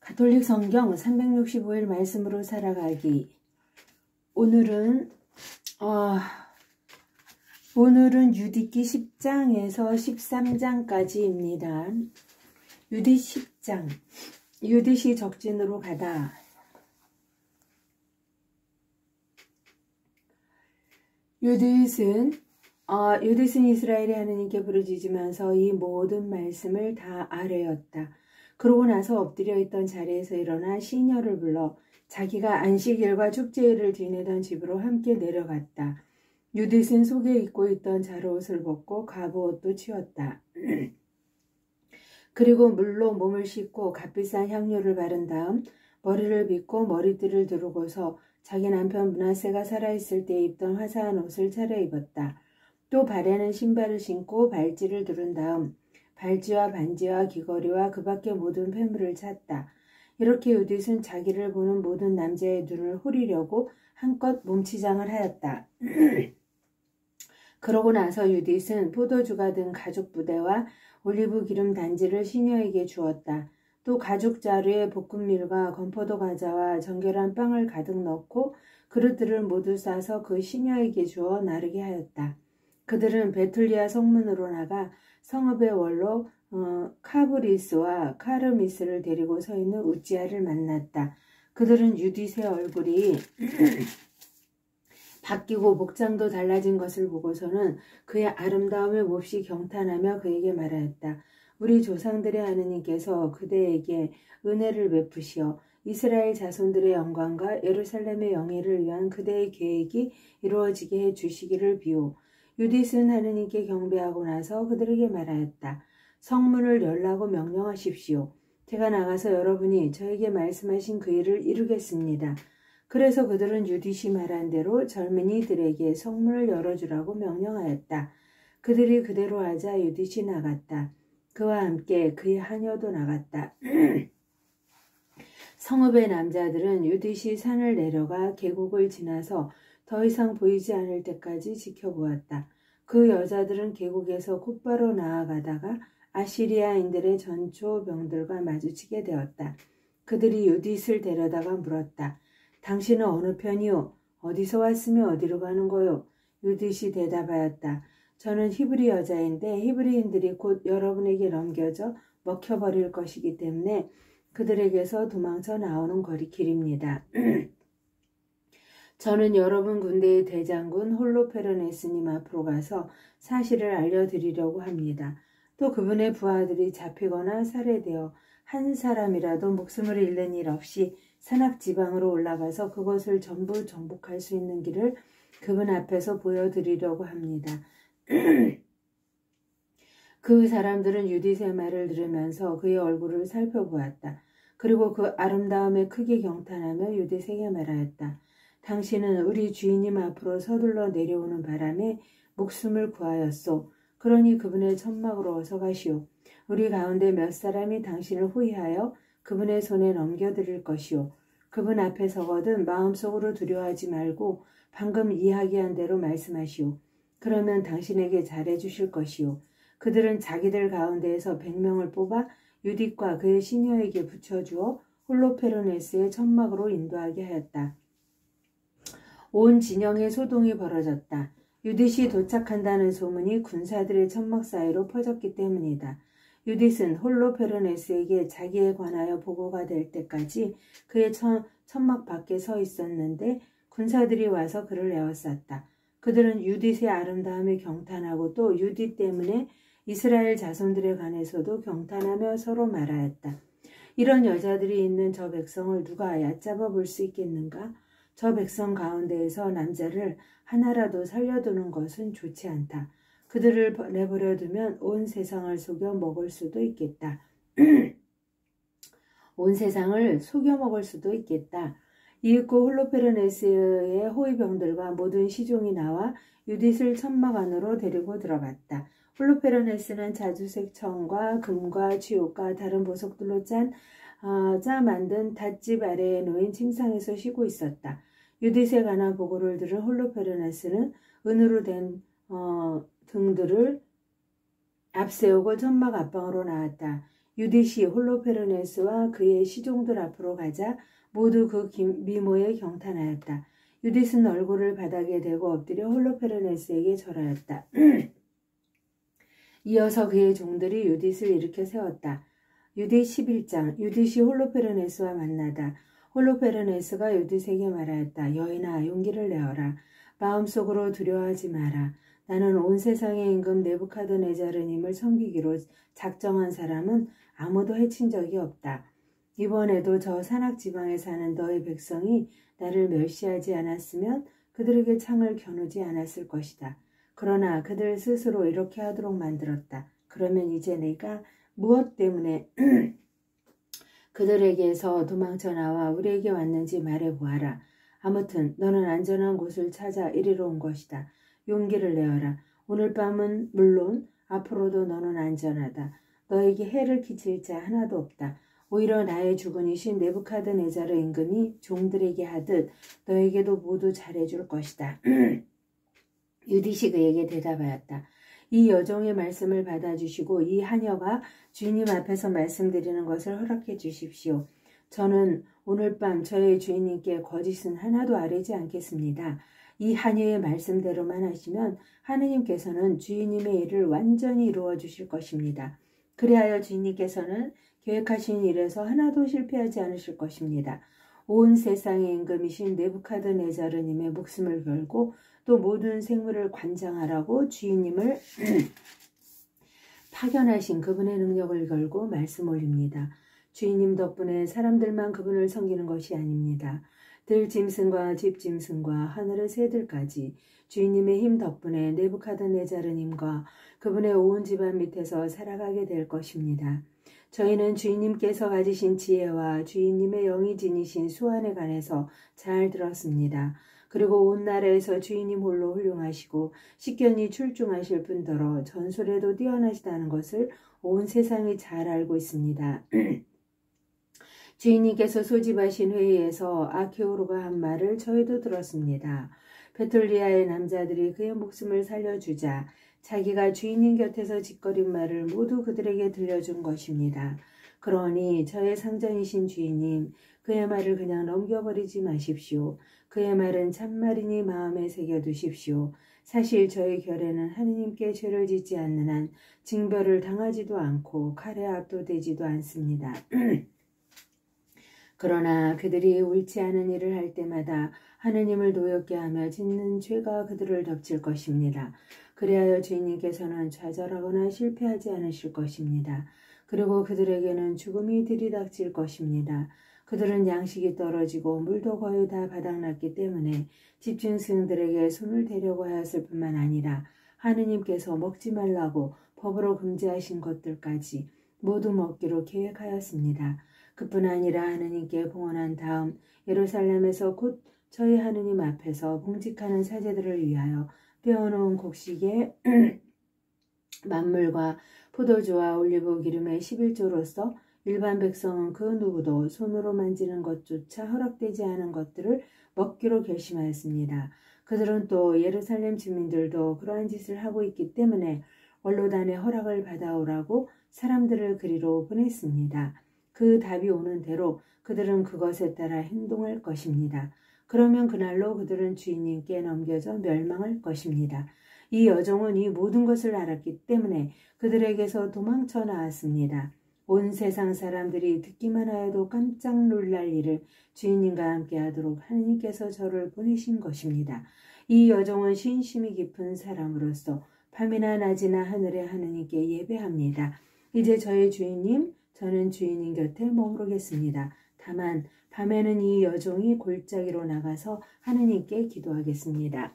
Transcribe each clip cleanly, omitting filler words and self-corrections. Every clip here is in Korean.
가톨릭 성경 365일 말씀으로 살아가기. 오늘은 유디기 10장에서 13장까지입니다. 유디 10장. 유디시 적진으로 가다. 유디스는 이스라엘의 하느님께 부르짖으면서 이 모든 말씀을 다 아뢰었다. 그러고 나서 엎드려 있던 자리에서 일어나 시녀를 불러 자기가 안식일과 축제일을 지내던 집으로 함께 내려갔다. 유딧은 속에 입고 있던 자루옷을 벗고 갑옷도 치웠다. 그리고 물로 몸을 씻고 값비싼 향료를 바른 다음 머리를 빗고 머리띠를 두르고서 자기 남편 므낫세가 살아있을 때 입던 화사한 옷을 차려입었다. 또 발에는 신발을 신고 발찌를 두른 다음 발찌와 반지와 귀걸이와 그 밖의 모든 폐물을 찼다. 이렇게 유딧은 자기를 보는 모든 남자의 눈을 후리려고 한껏 몸치장을 하였다. 그러고 나서 유딧은 포도주가 든 가죽 부대와 올리브 기름 단지를 시녀에게 주었다. 또 가죽 자루에 볶음밀과 건포도 과자와 정결한 빵을 가득 넣고 그릇들을 모두 싸서 그 시녀에게 주어 나르게 하였다. 그들은 베툴리아 성문으로 나가 성읍의 원로 카브리스와 카르미스를 데리고 서 있는 우찌아를 만났다. 그들은 유딧의 얼굴이 바뀌고 목장도 달라진 것을 보고서는 그의 아름다움을 몹시 경탄하며 그에게 말하였다. 우리 조상들의 하느님께서 그대에게 은혜를 베푸시어 이스라엘 자손들의 영광과 예루살렘의 영예를 위한 그대의 계획이 이루어지게 해주시기를 비오. 유딧은 하느님께 경배하고 나서 그들에게 말하였다. 성문을 열라고 명령하십시오. 제가 나가서 여러분이 저에게 말씀하신 그 일을 이루겠습니다. 그래서 그들은 유딧이 말한 대로 젊은이들에게 성문을 열어주라고 명령하였다. 그들이 그대로 하자 유딧이 나갔다. 그와 함께 그의 하녀도 나갔다. 성읍의 남자들은 유딧이 산을 내려가 계곡을 지나서 더 이상 보이지 않을 때까지 지켜보았다. 그 여자들은 계곡에서 곧바로 나아가다가 아시리아인들의 전초병들과 마주치게 되었다. 그들이 유딧을 데려다가 물었다. 당신은 어느 편이요? 어디서 왔으며 어디로 가는 거요? 유딧이 대답하였다. 저는 히브리 여자인데 히브리인들이 곧 여러분에게 넘겨져 먹혀버릴 것이기 때문에 그들에게서 도망쳐 나오는 길입니다. 저는 여러분 군대의 대장군 홀로페르네스님 앞으로 가서 사실을 알려드리려고 합니다. 또 그분의 부하들이 잡히거나 살해되어 한 사람이라도 목숨을 잃는 일 없이 산악지방으로 올라가서 그것을 전부 정복할 수 있는 길을 그분 앞에서 보여드리려고 합니다. 그 사람들은 유딧의 말을 들으면서 그의 얼굴을 살펴보았다. 그리고 그 아름다움에 크게 경탄하며 유딧에게 말하였다. 당신은 우리 주인님 앞으로 서둘러 내려오는 바람에 목숨을 구하였소. 그러니 그분의 천막으로 어서 가시오. 우리 가운데 몇 사람이 당신을 호위하여 그분의 손에 넘겨드릴 것이오. 그분 앞에 서거든 마음속으로 두려워하지 말고 방금 이야기한 대로 말씀하시오. 그러면 당신에게 잘해주실 것이오. 그들은 자기들 가운데에서 100명을 뽑아 유딧과 그의 시녀에게 붙여주어 홀로페르네스의 천막으로 인도하게 하였다. 온 진영에 소동이 벌어졌다. 유딧이 도착한다는 소문이 군사들의 천막 사이로 퍼졌기 때문이다. 유딧은 홀로페르네스에게 자기에 관하여 보고가 될 때까지 그의 천막 밖에 서 있었는데 군사들이 와서 그를 에워쌌다. 그들은 유딧의 아름다움에 경탄하고 또 유딧 때문에 이스라엘 자손들에 관해서도 경탄하며 서로 말하였다. 이런 여자들이 있는 저 백성을 누가 얕잡아 볼 수 있겠는가? 저 백성 가운데에서 남자를 하나라도 살려두는 것은 좋지 않다. 그들을 내버려 두면 온 세상을 속여 먹을 수도 있겠다. 온 세상을 속여 먹을 수도 있겠다. 이윽고 홀로페르네스의 호위병들과 모든 시종이 나와 유딧을 천막 안으로 데리고 들어갔다. 홀로페르네스는 자주색 청과 금과 쥐옷과 다른 보석들로 짜 만든 닷집 아래에 놓인 침상에서 쉬고 있었다. 유딧에 관한 보고를 들은 홀로페르네스는 은으로 된 등들을 앞세우고 천막 앞방으로 나왔다. 유디시 홀로페르네스와 그의 시종들 앞으로 가자 모두 그 미모에 경탄하였다. 유딧은 얼굴을 바닥에 대고 엎드려 홀로페르네스에게 절하였다. 이어서 그의 종들이 유딧을 일으켜 세웠다. 유딧 11장. 유딧이 홀로페르네스와 만나다. 홀로페르네스가 유딧에게 말하였다. 여인아, 용기를 내어라. 마음속으로 두려워하지 마라. 나는 온 세상의 임금 네부카드네자르님을 섬기기로 작정한 사람은 아무도 해친 적이 없다. 이번에도 저 산악지방에 사는 너의 백성이 나를 멸시하지 않았으면 그들에게 창을 겨누지 않았을 것이다. 그러나 그들 스스로 이렇게 하도록 만들었다. 그러면 이제 내가 무엇 때문에 그들에게서 도망쳐 나와 우리에게 왔는지 말해보아라. 아무튼 너는 안전한 곳을 찾아 이리로 온 것이다. 용기를 내어라. 오늘 밤은 물론 앞으로도 너는 안전하다. 너에게 해를 끼칠 자 하나도 없다. 오히려 나의 주군이신 네부카드네자르 임금이 종들에게 하듯 너에게도 모두 잘해줄 것이다. 유딧이 그에게 대답하였다. 이 여종의 말씀을 받아주시고 이 하녀가 주인님 앞에서 말씀드리는 것을 허락해 주십시오. 저는 오늘 밤 저의 주인님께 거짓은 하나도 아뢰지 않겠습니다. 이 하녀의 말씀대로만 하시면 하느님께서는 주인님의 일을 완전히 이루어 주실 것입니다. 그리하여 주인님께서는 계획하신 일에서 하나도 실패하지 않으실 것입니다. 온 세상의 임금이신 네부카드네자르님의 목숨을 걸고 또 모든 생물을 관장하라고 주인님을 파견하신 그분의 능력을 걸고 말씀 올립니다. 주인님 덕분에 사람들만 그분을 섬기는 것이 아닙니다. 들짐승과 집짐승과 하늘의 새들까지 주인님의 힘 덕분에 네부카드네자르님과 그분의 온 집안 밑에서 살아가게 될 것입니다. 저희는 주인님께서 가지신 지혜와 주인님의 영이 지니신 수완에 관해서 잘 들었습니다. 그리고 온 나라에서 주인님 홀로 훌륭하시고 식견이 출중하실 뿐더러 전술에도 뛰어나시다는 것을 온 세상이 잘 알고 있습니다. 주인님께서 소집하신 회의에서 아케오로가 한 말을 저희도 들었습니다. 베톨리아의 남자들이 그의 목숨을 살려주자 자기가 주인님 곁에서 짓거린 말을 모두 그들에게 들려준 것입니다. 그러니 저의 상전이신 주인님, 그의 말을 그냥 넘겨버리지 마십시오. 그의 말은 참말이니 마음에 새겨두십시오. 사실 저의 결에는 하느님께 죄를 짓지 않는 한 징벌을 당하지도 않고 칼에 압도되지도 않습니다. 그러나 그들이 옳지 않은 일을 할 때마다 하느님을 노엽게 하며 짓는 죄가 그들을 덮칠 것입니다. 그리하여 주인님께서는 좌절하거나 실패하지 않으실 것입니다. 그리고 그들에게는 죽음이 들이닥칠 것입니다. 그들은 양식이 떨어지고 물도 거의 다 바닥났기 때문에 집중승들에게 손을 대려고 하였을 뿐만 아니라 하느님께서 먹지 말라고 법으로 금지하신 것들까지 모두 먹기로 계획하였습니다. 그뿐 아니라 하느님께 봉헌한 다음 예루살렘에서 곧 저희 하느님 앞에서 봉직하는 사제들을 위하여 빼어놓은 곡식의 만물과 포도주와 올리브 기름의 11조로서 일반 백성은 그 누구도 손으로 만지는 것조차 허락되지 않은 것들을 먹기로 결심하였습니다. 그들은 또 예루살렘 주민들도 그러한 짓을 하고 있기 때문에 원로단의 허락을 받아오라고 사람들을 그리로 보냈습니다. 그 답이 오는 대로 그들은 그것에 따라 행동할 것입니다. 그러면 그날로 그들은 주인님께 넘겨져 멸망할 것입니다. 이 여종은 이 모든 것을 알았기 때문에 그들에게서 도망쳐 나왔습니다. 온 세상 사람들이 듣기만 하여도 깜짝 놀랄 일을 주인님과 함께 하도록 하느님께서 저를 보내신 것입니다. 이 여종은 신심이 깊은 사람으로서 밤이나 낮이나 하늘의 하느님께 예배합니다. 이제 저의 주인님, 저는 주인님 곁에 머무르겠습니다. 다만 밤에는 이 여종이 골짜기로 나가서 하느님께 기도하겠습니다.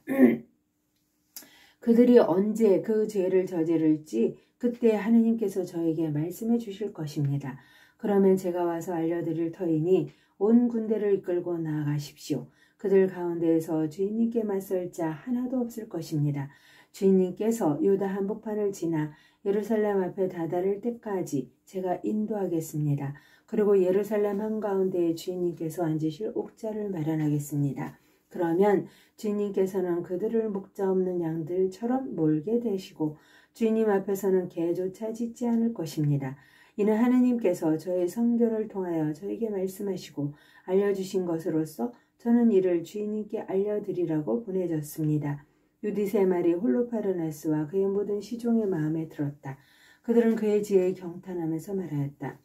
그들이 언제 그 죄를 저지를지 그때 하느님께서 저에게 말씀해 주실 것입니다. 그러면 제가 와서 알려드릴 터이니 온 군대를 이끌고 나아가십시오. 그들 가운데에서 주인님께 맞설 자 하나도 없을 것입니다. 주인님께서 요다 한복판을 지나 예루살렘 앞에 다다를 때까지 제가 인도하겠습니다. 그리고 예루살렘 한가운데에 주인님께서 앉으실 옥자를 마련하겠습니다. 그러면 주인님께서는 그들을 목자 없는 양들처럼 몰게 되시고 주인님 앞에서는 개조차 짖지 않을 것입니다. 이는 하느님께서 저의 선교를 통하여 저에게 말씀하시고 알려주신 것으로서 저는 이를 주인님께 알려드리라고 보내졌습니다. 유디세 말이 홀로파르네스와 그의 모든 시종의 마음에 들었다. 그들은 그의 지혜에 경탄하면서 말하였다.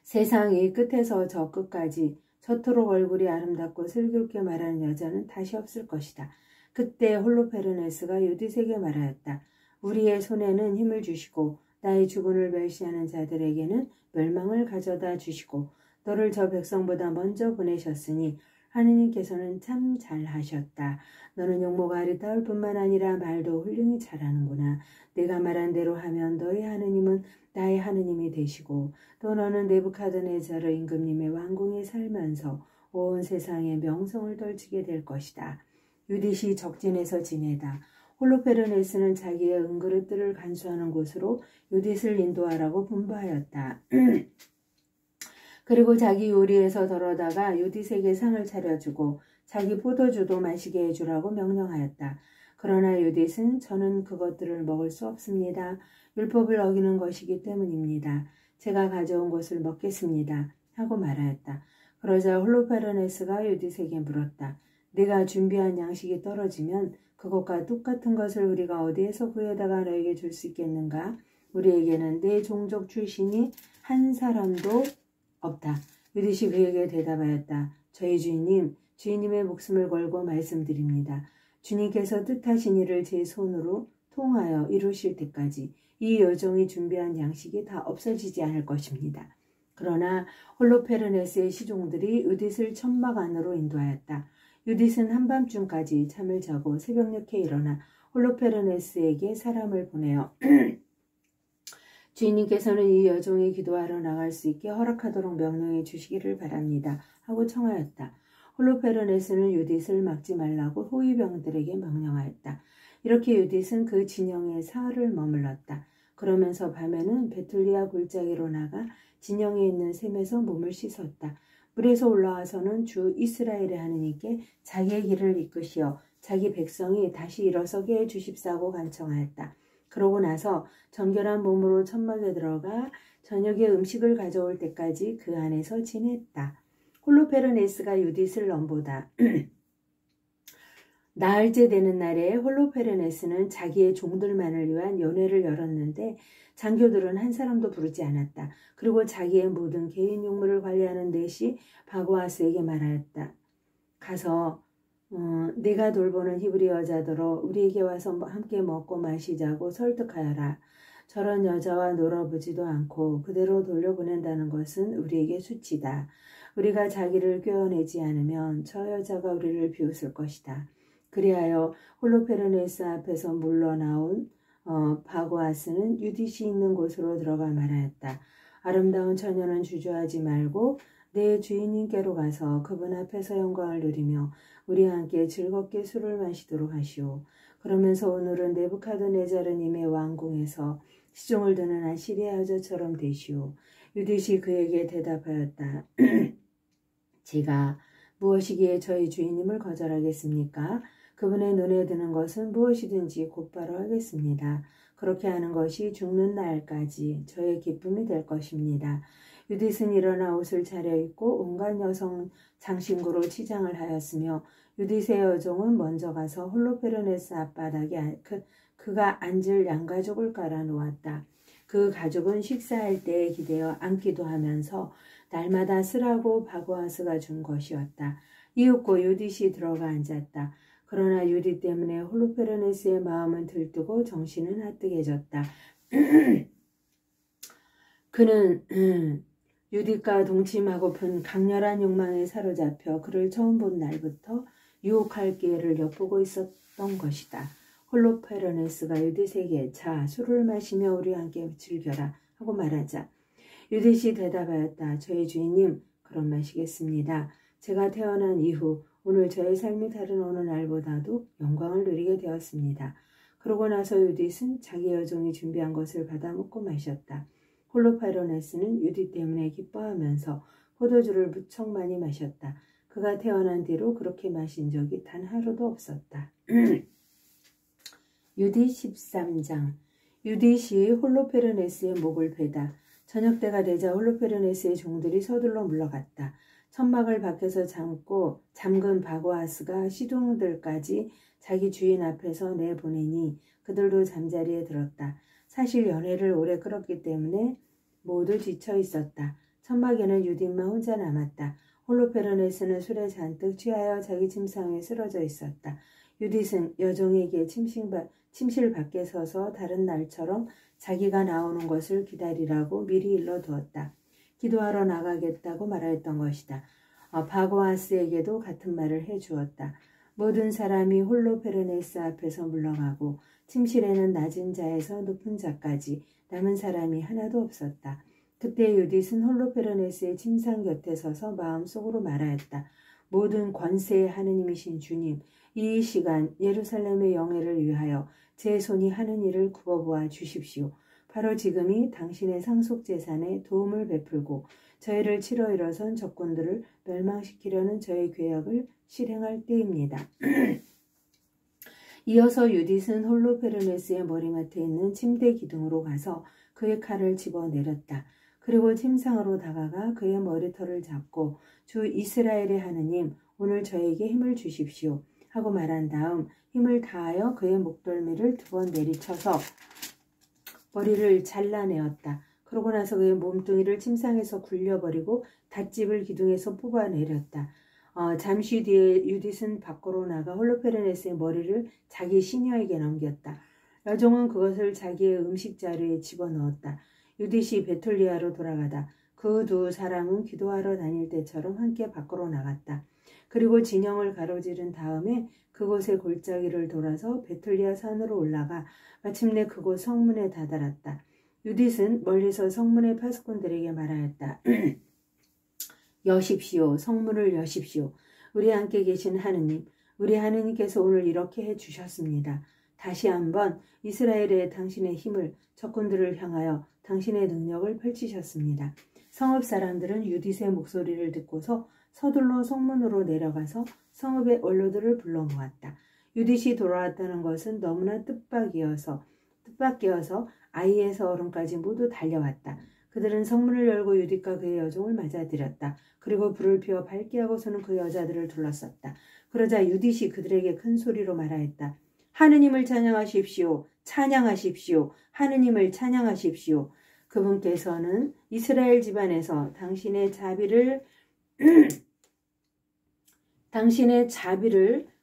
세상이 끝에서 저 끝까지 저토록 얼굴이 아름답고 슬기롭게 말하는 여자는 다시 없을 것이다. 그때 홀로페르네스가 유디세에게 말하였다. 우리의 손에는 힘을 주시고 나의 주군을 멸시하는 자들에게는 멸망을 가져다 주시고 너를 저 백성보다 먼저 보내셨으니 하느님께서는 참 잘하셨다. 너는 용모가 아리따울 뿐만 아니라 말도 훌륭히 잘하는구나. 내가 말한 대로 하면 너의 하느님은 나의 하느님이 되시고 또 너는 네부카드네자르 임금님의 왕궁에 살면서 온 세상에 명성을 떨치게 될 것이다. 유딧이 적진에서 지내다. 홀로페르네스는 자기의 은그릇들을 간수하는 곳으로 유딧을 인도하라고 분부하였다. 그리고 자기 요리에서 덜어다가 유딧에게 상을 차려주고 자기 포도주도 마시게 해주라고 명령하였다. 그러나 유딧은 저는 그것들을 먹을 수 없습니다. 율법을 어기는 것이기 때문입니다. 제가 가져온 것을 먹겠습니다. 하고 말하였다. 그러자 홀로페르네스가 유딧에게 물었다. 네가 준비한 양식이 떨어지면 그것과 똑같은 것을 우리가 어디에서 구해다가 너에게 줄 수 있겠는가? 우리에게는 내 종족 출신이 한 사람도 없다. 유딧이 그에게 대답하였다. 저희 주인님, 주인님의 목숨을 걸고 말씀드립니다. 주님께서 뜻하신 일을 제 손으로 통하여 이루실 때까지 이 여종이 준비한 양식이 다 없어지지 않을 것입니다. 그러나 홀로페르네스의 시종들이 유딧을 천막 안으로 인도하였다. 유딧은 한밤중까지 잠을 자고 새벽녘에 일어나 홀로페르네스에게 사람을 보내어 주인님께서는 이 여종이 기도하러 나갈 수 있게 허락하도록 명령해 주시기를 바랍니다. 하고 청하였다. 홀로페르네스는 유딧을 막지 말라고 호위병들에게 명령하였다. 이렇게 유딧은 그 진영에 사흘을 머물렀다. 그러면서 밤에는 베툴리아 골짜기로 나가 진영에 있는 샘에서 몸을 씻었다. 물에서 올라와서는 주 이스라엘의 하느님께 자기의 길을 이끄시어 자기 백성이 다시 일어서게 해주십사고 간청하였다. 그러고 나서 정결한 몸으로 천막에 들어가 저녁에 음식을 가져올 때까지 그 안에서 지냈다. 홀로페르네스가 유딧을 넘보다 나흘째 되는 날에 홀로페르네스는 자기의 종들만을 위한 연회를 열었는데 장교들은 한 사람도 부르지 않았다. 그리고 자기의 모든 개인 용무를 관리하는 넷이 바고아스에게 말하였다. 가서 네가 돌보는 히브리 여자들로 우리에게 와서 함께 먹고 마시자고 설득하여라. 저런 여자와 놀아보지도 않고 그대로 돌려보낸다는 것은 우리에게 수치다. 우리가 자기를 꿰어내지 않으면 저 여자가 우리를 비웃을 것이다. 그리하여 홀로페르네스 앞에서 물러나온 바고아스는 유딧이 있는 곳으로 들어가 말하였다. 아름다운 처녀는 주저하지 말고 내 주인님께로 가서 그분 앞에서 영광을 누리며 우리와 함께 즐겁게 술을 마시도록 하시오. 그러면서 오늘은 네부카드네자르님의 왕궁에서 시종을 드는 아시리아 여자처럼 되시오. 유딧이 그에게 대답하였다. 제가 무엇이기에 저희 주인님을 거절하겠습니까? 그분의 눈에 드는 것은 무엇이든지 곧바로 하겠습니다. 그렇게 하는 것이 죽는 날까지 저의 기쁨이 될 것입니다. 유딧은 일어나 옷을 차려입고 온갖 여성 장신구로 치장을 하였으며 유딧의 여종은 먼저 가서 홀로페르네스 앞바닥에 그가 앉을 양가죽을 깔아놓았다. 그 가죽은 식사할 때에 기대어 앉기도 하면서 날마다 쓰라고 바고아스가 준 것이었다. 이윽고 유딧이 들어가 앉았다. 그러나 유딧 때문에 홀로페르네스의 마음은 들뜨고 정신은 핫뜨해졌다. 그는 유딧과 동침하고픈 강렬한 욕망에 사로잡혀 그를 처음 본 날부터 유혹할 기회를 엿보고 있었던 것이다. 홀로페르네스가 유딧에게 자 술을 마시며 우리와 함께 즐겨라 하고 말하자 유딧이 대답하였다. 저희 주인님 그럼 마시겠습니다. 제가 태어난 이후 오늘 저의 삶이 다른 어느 날보다도 영광을 누리게 되었습니다. 그러고 나서 유딧은 자기 여종이 준비한 것을 받아 먹고 마셨다. 홀로페르네스는 유딧 때문에 기뻐하면서 포도주를 무척 많이 마셨다. 그가 태어난 뒤로 그렇게 마신 적이 단 하루도 없었다. 유딧 13장. 유딧이 홀로페르네스의 목을 베다. 저녁 때가 되자 홀로페르네스의 종들이 서둘러 물러갔다. 천막을 밖에서 잠근 바고아스가 시종들까지 자기 주인 앞에서 내보내니 그들도 잠자리에 들었다. 사실 연회를 오래 끌었기 때문에 모두 지쳐 있었다. 천막에는 유딧만 혼자 남았다. 홀로페르네스는 술에 잔뜩 취하여 자기 침상에 쓰러져 있었다. 유딧은 여종에게 침실 밖에 서서 다른 날처럼 자기가 나오는 것을 기다리라고 미리 일러두었다. 기도하러 나가겠다고 말하였던 것이다. 바고아스에게도 같은 말을 해주었다. 모든 사람이 홀로페르네스 앞에서 물러가고 침실에는 낮은 자에서 높은 자까지 남은 사람이 하나도 없었다. 그때 유딧은 홀로페르네스의 침상 곁에 서서 마음속으로 말하였다. 모든 권세의 하느님이신 주님, 이 시간 예루살렘의 영예를 위하여 제 손이 하는 일을 굽어보아 주십시오. 바로 지금이 당신의 상속재산에 도움을 베풀고 저희를 치러 일어선 적군들을 멸망시키려는 저의 계획을 실행할 때입니다. 이어서 유딧은 홀로페르네스의 머리맡에 있는 침대 기둥으로 가서 그의 칼을 집어내렸다. 그리고 침상으로 다가가 그의 머리털을 잡고 주 이스라엘의 하느님, 오늘 저에게 힘을 주십시오 하고 말한 다음 힘을 다하여 그의 목덜미를 2번 내리쳐서 머리를 잘라내었다. 그러고 나서 그의 몸뚱이를 침상에서 굴려버리고 닷집을 기둥에서 뽑아내렸다. 잠시 뒤에 유딧은 밖으로 나가 홀로페르네스의 머리를 자기 시녀에게 넘겼다. 여종은 그것을 자기의 음식 자루에 집어넣었다. 유딧이 베툴리아로 돌아가다 그 두 사람은 기도하러 다닐 때처럼 함께 밖으로 나갔다. 그리고 진영을 가로지른 다음에 그곳의 골짜기를 돌아서 베툴리아 산으로 올라가 마침내 그곳 성문에 다다랐다. 유딧은 멀리서 성문의 파수꾼들에게 말하였다. 여십시오. 성문을 여십시오. 우리 함께 계신 하느님, 우리 하느님께서 오늘 이렇게 해주셨습니다. 다시 한번 이스라엘의 당신의 힘을 적군들을 향하여 당신의 능력을 펼치셨습니다. 성읍 사람들은 유딧의 목소리를 듣고서 서둘러 성문으로 내려가서 성읍의 원로들을 불러 모았다. 유딧이 돌아왔다는 것은 너무나 뜻밖이어서 아이에서 어른까지 모두 달려왔다. 그들은 성문을 열고 유딧과 그의 여종을 맞아들였다. 그리고 불을 피워 밝게 하고서는 그 여자들을 둘러쌌다. 그러자 유딧이 그들에게 큰 소리로 말하였다. 하느님을 찬양하십시오. 찬양하십시오. 하느님을 찬양하십시오. 그분께서는 이스라엘 집안에서 당신의 자비를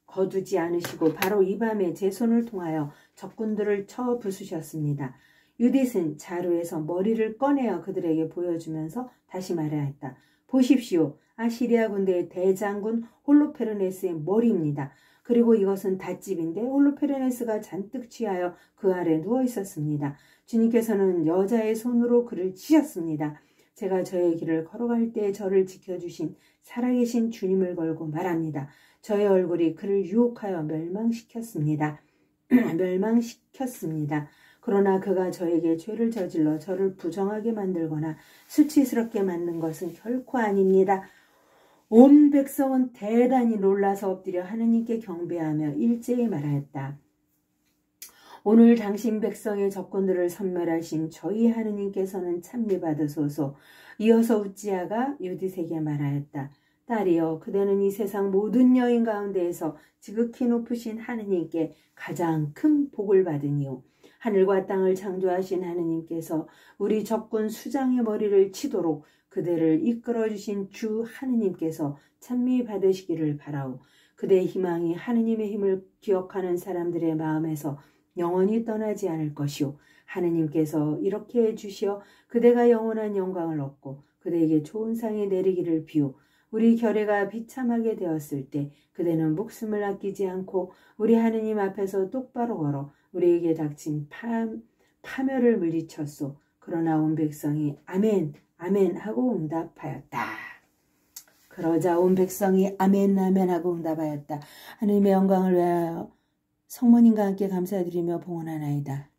거두지 않으시고 바로 이 밤에 제 손을 통하여 적군들을 쳐 부수셨습니다. 유딧은 자루에서 머리를 꺼내어 그들에게 보여주면서 다시 말하였다. 보십시오. 아시리아 군대의 대장군 홀로페르네스의 머리입니다. 그리고 이것은 닷집인데 홀로페르네스가 잔뜩 취하여 그 아래 누워 있었습니다. 주님께서는 여자의 손으로 그를 치셨습니다. 제가 저의 길을 걸어갈 때 저를 지켜주신 살아계신 주님을 걸고 말합니다. 저의 얼굴이 그를 유혹하여 멸망시켰습니다. 그러나 그가 저에게 죄를 저질러 저를 부정하게 만들거나 수치스럽게 만든 것은 결코 아닙니다. 온 백성은 대단히 놀라서 엎드려 하느님께 경배하며 일제히 말하였다. 오늘 당신 백성의 적군들을 섬멸하신 저희 하느님께서는 찬미받으소서. 이어서 우찌야가 유딧에게 말하였다. 딸이여, 그대는 이 세상 모든 여인 가운데에서 지극히 높으신 하느님께 가장 큰 복을 받으니요. 하늘과 땅을 창조하신 하느님께서 우리 적군 수장의 머리를 치도록 그대를 이끌어주신 주 하느님께서 찬미 받으시기를 바라오. 그대의 희망이 하느님의 힘을 기억하는 사람들의 마음에서 영원히 떠나지 않을 것이오. 하느님께서 이렇게 해주시어 그대가 영원한 영광을 얻고 그대에게 좋은 상이 내리기를 비오. 우리 결례가 비참하게 되었을 때 그대는 목숨을 아끼지 않고 우리 하느님 앞에서 똑바로 걸어 우리에게 닥친 파멸을 물리쳤소. 그러나 온 백성이 아멘 아멘 하고 응답하였다. 그러자 온 백성이 아멘 아멘 하고 응답하였다. 하느님의 영광을 위하여 성모님과 함께 감사드리며 봉헌하나이다.